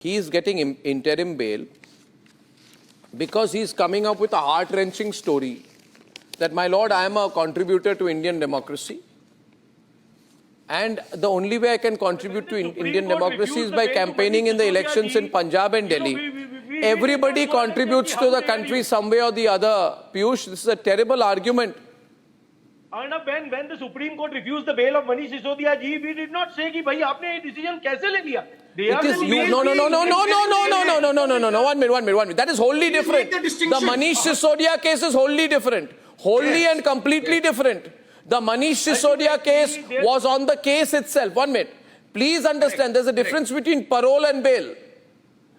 he is getting interim bail because he is coming up with a heart-wrenching story that, my lord, I am a contributor to Indian democracy. And the only way I can contribute to Indian democracy is by campaigning in the elections in Punjab and Delhi. Everybody contributes to the country some way or the other. Piyush, this is a terrible argument. Arnab, when the Supreme Court refused the bail of Manish Sisodia ji, we did not say कि भाई आपने ये decision कैसे ले लिया? No. 1 minute. That is wholly different. The Manish Sisodia case is wholly different. Wholly and completely different. The Manish Sisodia case was on the case itself. 1 minute. Please understand, there's a difference between parole and bail.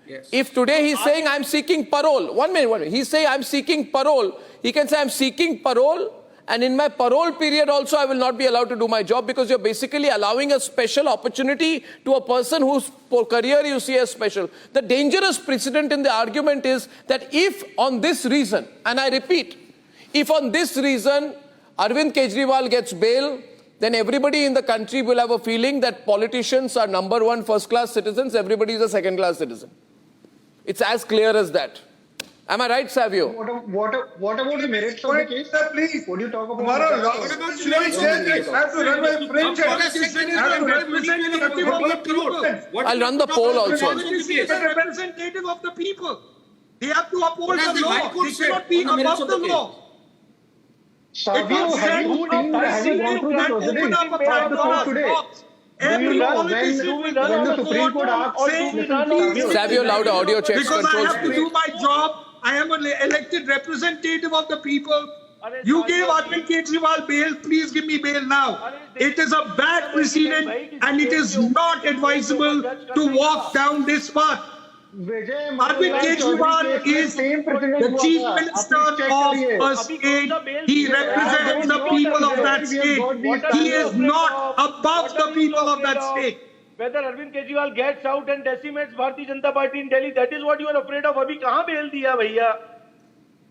Yes. If today he's saying I'm seeking parole, 1 minute. He's saying I'm seeking parole. He can say I'm seeking parole, and in my parole period also I will not be allowed to do my job, because you're basically allowing a special opportunity to a person whose career you see as special. The dangerous precedent in the argument is that if on this reason, and I repeat, if on this reason Arvind Kejriwal gets bail, then everybody in the country will have a feeling that politicians are number one first-class citizens, everybody is a second-class citizen. It's as clear as that. Am I right, Savio? What about the merits of the case? Please. What do you talk about? I'll run the poll also. Representative of the people. They have to uphold the law. They cannot be above the law. Savio, have you gone through the proceedings of the court today? Every politician when the Supreme Court asks, Savio, louder, audio checks, because controls. I have to do my job. I am an elected representative of the people. You gave Arvind Kejriwal bail, please give me bail now. It is a bad precedent and it is not advisable to walk down this path. Arvind Kejriwal is the Chief Minister of a state. He represents the people of that state. He is not above the people of that state. Whether Arvind Kejriwal gets out and decimates Bharatiya Janata Party in Delhi, that is what you are afraid of. अभी कहाँ bail दिया भैया?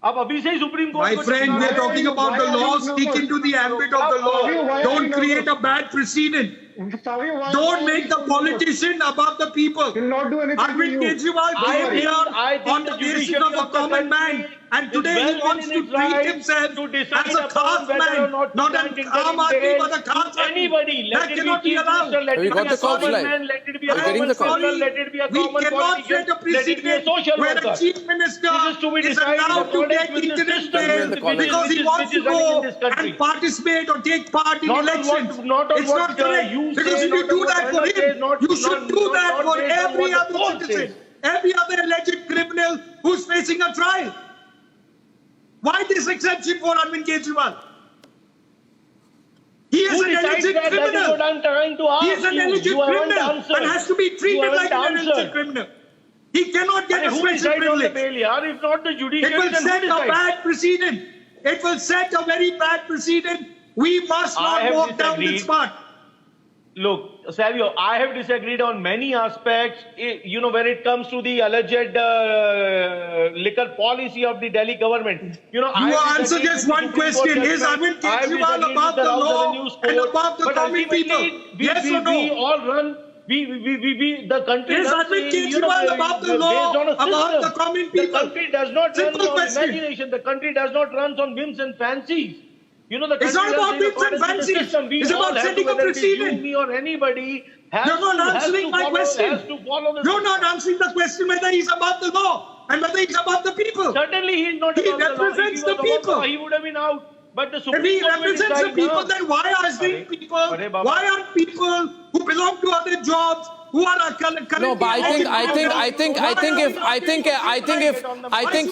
अब अभी से ही Supreme Court. My friend, we are talking about the law. Stick into the ambit of the law. Don't create a bad precedent. Don't make the politician above the people. Arvind Kejriwal came here on the basis of a common man, and today he wants to treat himself as a caste man, not an Aam Aadmi, but a caste man. Anybody, that cannot be allowed. Have you got the calls live? Let it be a getting the calls. let it be a We common cannot set a precedent where a chief minister is allowed to take interim bail because he wants to go and participate or take part in elections. It's not correct. Because if you do that for him, you should do that for every other citizen, every other alleged criminal who's facing a trial. Why this exception for Arvind Kejriwal? He is an alleged criminal. He is an alleged criminal and has to be treated like an alleged criminal. He cannot get a special privilege. If not the judicial, it will set a bad precedent. It will set a very bad precedent. We must not walk down this path. Look, Savio, I have disagreed on many aspects. You know, when it comes to the alleged liquor policy of the Delhi government. You know, you answer just one question: is Arvind Kejriwal above the law and above the common people? Yes or no? We all run. The country is Arvind Kejriwal above the law, above the common people? The country does not run Simple on question. imagination. The country does not run on whims and fancies. You know, it's not about whims and fancies. It's about setting a precedent. Me or anybody has You're not answering my question. You're not answering the question whether he's above the law and whether he's above the people. Certainly he is not above the law. He represents the people. He would have been out. But the Supreme If he Court represents the people, then why aren't people who belong to other jobs, who are No, but I think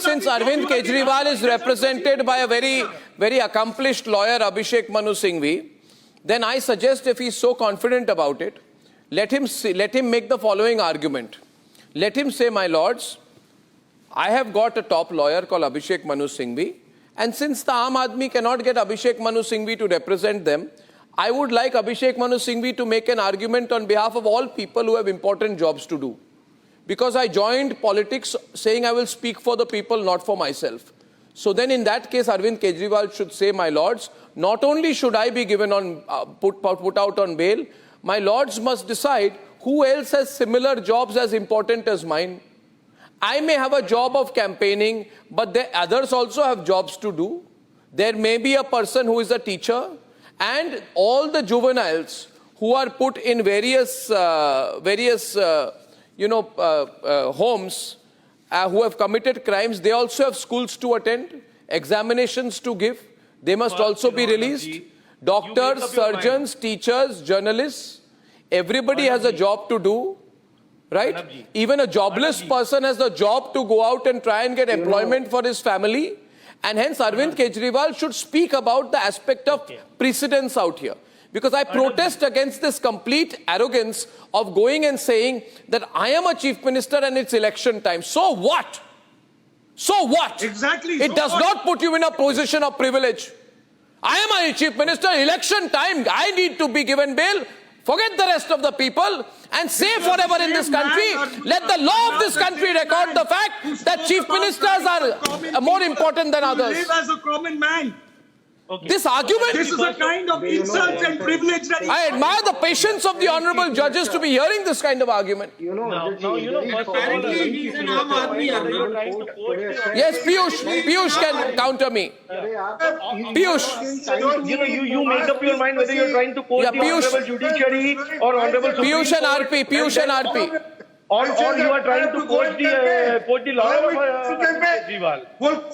since Arvind Kejriwal is represented by a very accomplished lawyer, Abhishek Manu Singhvi, then I suggest, if he's so confident about it, let him make the following argument. Let him say, my lords, I have got a top lawyer called Abhishek Manu Singhvi, and since the Aam Aadmi cannot get Abhishek Manu Singhvi to represent them, I would like Abhishek Manu Singhvi to make an argument on behalf of all people who have important jobs to do. Because I joined politics saying I will speak for the people, not for myself. So then in that case, Arvind Kejriwal should say, my lords, not only should I be given on put out on bail, my lords must decide who else has similar jobs as important as mine? I may have a job of campaigning, but others also have jobs to do. There may be a person who is a teacher, and all the juveniles who are put in various homes who have committed crimes, they also have schools to attend, examinations to give. They must also be released. Doctors, surgeons, teachers, journalists, everybody has a job to do, right? Even a jobless person has the job to go out and try and get employment for his family. And hence Arvind Kejriwal should speak about the aspect of precedents out here. Because I protest against this complete arrogance of going and saying that I am a chief minister and it's election time. So what? So what? Exactly. It does not put you in a position of privilege. I am a chief minister, election time, I need to be given bail. Forget the rest of the people and say forever in this country. Let the law of this country record the fact that chief ministers are more important than others. Live as a common man. Okay. This argument, This is a kind of insult and privilege that I admire the patience of the honorable judges to be hearing this kind of argument. First of all, he's an Aam Aadmi, Yes, Piyush can counter me. Piyush. You make up your mind whether you're trying to quote the honorable judiciary or honorable Supreme Piyush and Court. RP, Piyush and RP. Or you are trying to quote the lawyer of Kejriwal.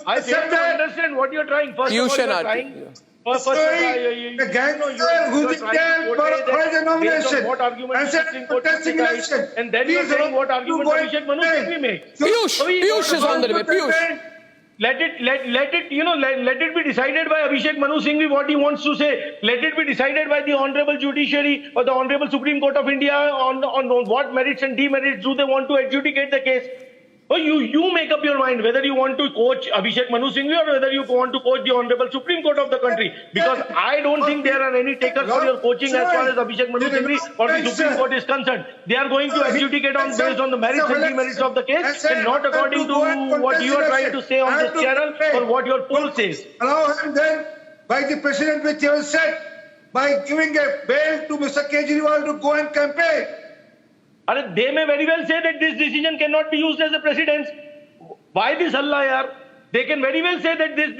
I fail to understand what you're trying. First Piyush of all, and you're RP. trying. The gangster who did the nomination What argument and said Supreme Court protesting election. and then you're saying what argument Abhishek Manu Singh makes. Piyush is on the debate. Piyush. Let it be decided by Abhishek Manu Singh what he wants to say. Let it be decided by the Honorable Judiciary or the Honorable Supreme Court of India on what merits and demerits do they want to adjudicate the case. Well, you make up your mind whether you want to coach Abhishek Manu Singh or whether you want to coach the Honorable Supreme Court of the country. Because I don't think there are any takers for your coaching as far as Abhishek Manu Singh or the Supreme Court is concerned. They are going to adjudicate based on the merits and demerits of the case and not according to what you are trying to say on this channel or what your poll says. Allow him then, by the president which he has said, by giving a bail to Mr. Kejriwal to go and campaign. They may very well say that this decision cannot be used as a precedent. Why this halla, yaar? They can very well say that this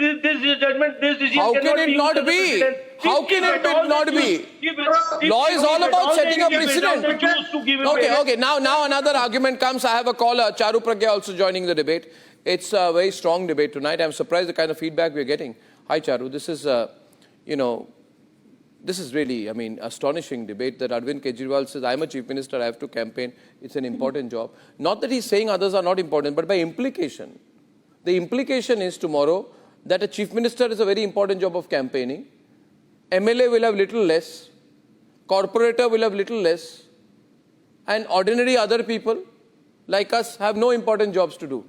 judgment, this decision How cannot can be it used not as a be? precedent. How can it not be? Law is all about setting a precedent. Okay. Now another argument comes. I have a caller, Charu Pragya, also joining the debate. It's a very strong debate tonight. I'm surprised the kind of feedback we're getting. Hi, Charu. This is, this is really, astonishing debate that Arvind Kejriwal says, I'm a chief minister, I have to campaign. It's an important job. Not that he's saying others are not important, but by implication. The implication is tomorrow that a chief minister is a very important job of campaigning. MLA will have little less. Corporator will have little less. And ordinary other people like us have no important jobs to do.